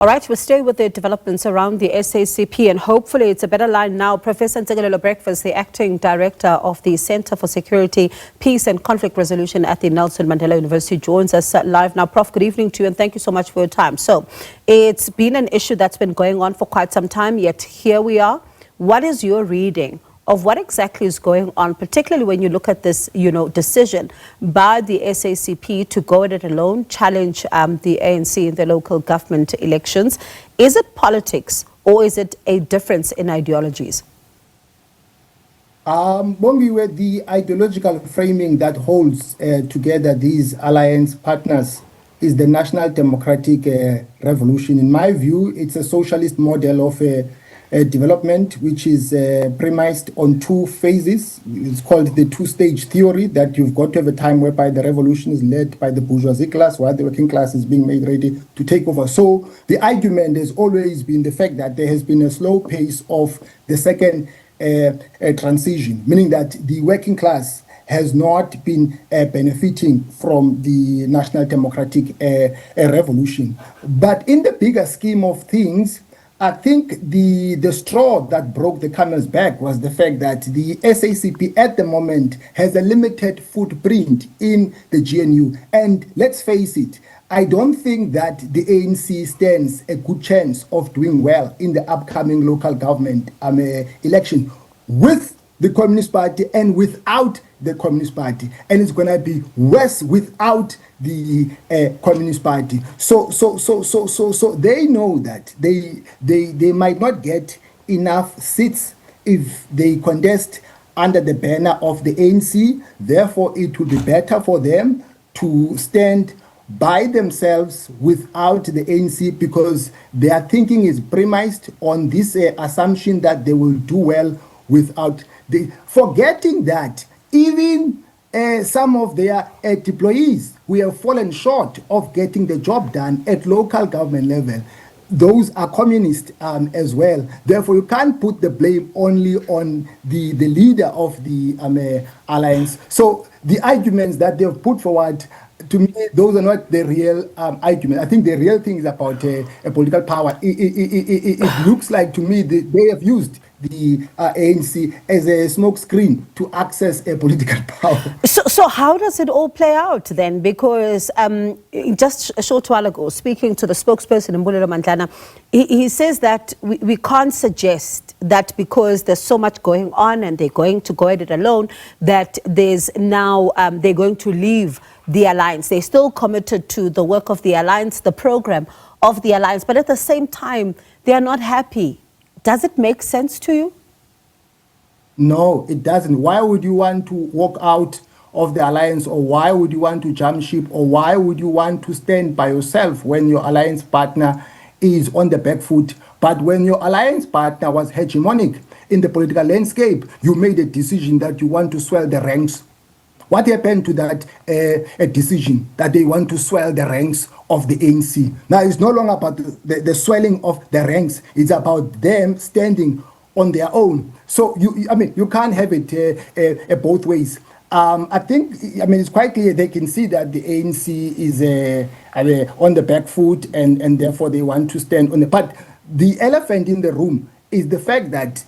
All right, we'll stay with the developments around the SACP, and hopefully it's a better line now. Professor Ntsikelelo Breakfast, the acting director of the Center for Security, Peace and Conflict Resolution at the Nelson Mandela University, joins us live now. Prof, good evening to you, and thank you so much for your time. So it's been an issue that's been going on for quite some time, yet here we are. What is your reading of what exactly is going on, particularly when you look at this, decision by the SACP to go at it alone, challenge the ANC in the local government elections? Is it politics or is it a difference in ideologies? Bongi, where the ideological framing that holds together these alliance partners is the National Democratic Revolution. In my view, it's a socialist model of development, which is premised on two phases. It's called the two-stage theory, that you've got to have a time whereby the revolution is led by the bourgeoisie class while the working class is being made ready to take over. So the argument has always been the fact that there has been a slow pace of the second transition, meaning that the working class has not been benefiting from the National Democratic Revolution. But in the bigger scheme of things, I think the straw that broke the camel's back was the fact that the SACP at the moment has a limited footprint in the GNU. And let's face it, I don't think that the ANC stands a good chance of doing well in the upcoming local government election with the Communist Party and without the Communist Party, and it's going to be worse without the Communist Party. So they know that they might not get enough seats if they contest under the banner of the ANC. Therefore, it would be better for them to stand by themselves without the ANC, because their thinking is premised on this assumption that they will do well without forgetting that even some of their deployees who have fallen short of getting the job done at local government level, those are communist as well. Therefore, you can't put the blame only on the leader of the alliance. So the arguments that they've put forward, to me, those are not the real argument. I think the real thing is about a political power. It looks like to me that they have used the ANC as a smokescreen to access a political power. So how does it all play out then? Because just a short while ago, speaking to the spokesperson in Mandela, he says that we can't suggest that because there's so much going on and they're going to go at it alone, that there's now they're going to leave the alliance. They're still committed to the work of the alliance, the program of the alliance, but at the same time, they are not happy. Does it make sense to you? No, it doesn't. Why would you want to walk out of the alliance, or why would you want to jump ship, or why would you want to stand by yourself when your alliance partner is on the back foot? But when your alliance partner was hegemonic in the political landscape, you made a decision that you want to swell the ranks. What happened to that a decision that they want to swell the ranks of the ANC? Now, it's no longer about the swelling of the ranks. It's about them standing on their own. So, you can't have it both ways. I think, it's quite clear they can see that the ANC is on the back foot, and therefore they want to stand on the... But the elephant in the room is the fact that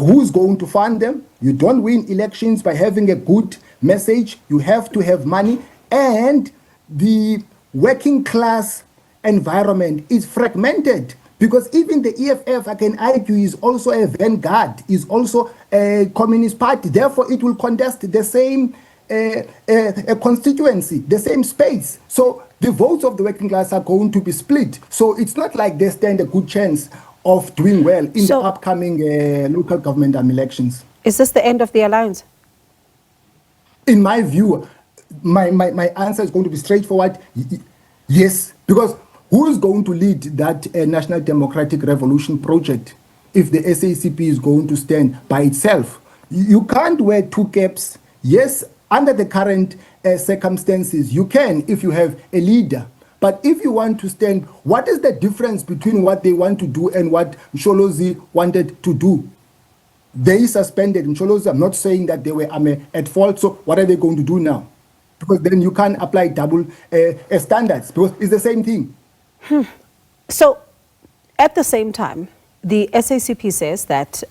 who's going to fund them? You don't win elections by having a good message. You have to have money, and the working class environment is fragmented, because even the EFF, I can argue, is also a vanguard, is also a communist party. Therefore, it will contest the same constituency, the same space. So the votes of the working class are going to be split. So it's not like they stand a good chance of doing well in the upcoming local government elections. Is this the end of the alliance? In my view, my answer is going to be straightforward. Yes, because who is going to lead that National Democratic Revolution project if the SACP is going to stand by itself? You can't wear two caps. Yes, under the current circumstances, you can if you have a leader. But if you want to stand, what is the difference between what they want to do and what Msholozi wanted to do? They suspended Msholozi. I'm not saying that they were at fault. So what are they going to do now? Because then you can't apply double standards, because it's the same thing. So At the same time, the SACP says that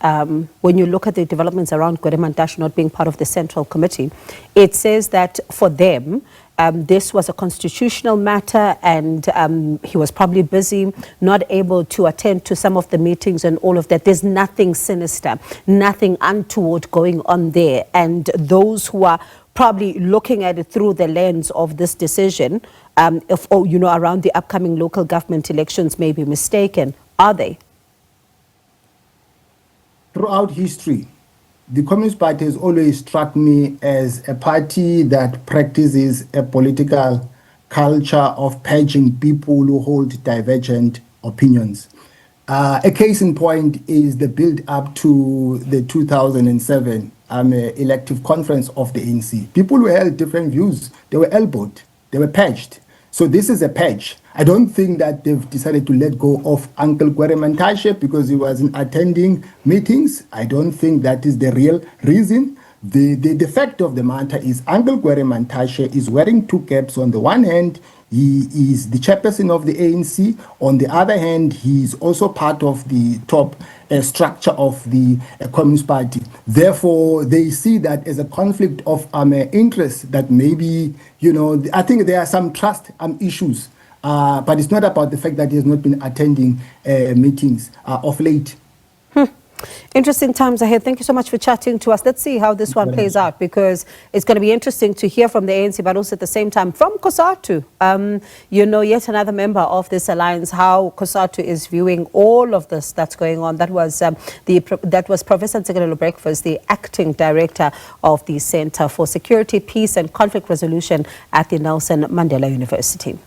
when you look at the developments around Gwede not being part of the Central Committee, it says that for them, this was a constitutional matter and he was probably busy, not able to attend to some of the meetings and all of that. There's nothing sinister, nothing untoward going on there. And those who are probably looking at it through the lens of this decision, around the upcoming local government elections may be mistaken. Are they? Throughout history, the Communist Party has always struck me as a party that practices a political culture of purging people who hold divergent opinions. A case in point is the build-up to the 2007 elective conference of the ANC. People who held different views, they were elbowed, they were purged. So this is a purge. I don't think that they've decided to let go of Uncle Gwede because he wasn't attending meetings. I don't think that is the real reason. The fact of the matter is Uncle Gwede is wearing two caps. On the one hand, he is the chairperson of the ANC. On the other hand, he is also part of the top structure of the Communist Party. Therefore, they see that as a conflict of interest that maybe, I think there are some trust issues, but it's not about the fact that he has not been attending meetings of late. Interesting times ahead. Thank you so much for chatting to us. Let's see how this one plays out, because it's going to be interesting to hear from the ANC, but also at the same time from COSATU. Yet another member of this alliance, how COSATU is viewing all of this that's going on. That was Professor Ntsikelelo, the acting director of the Center for Security, Peace and Conflict Resolution at the Nelson Mandela University.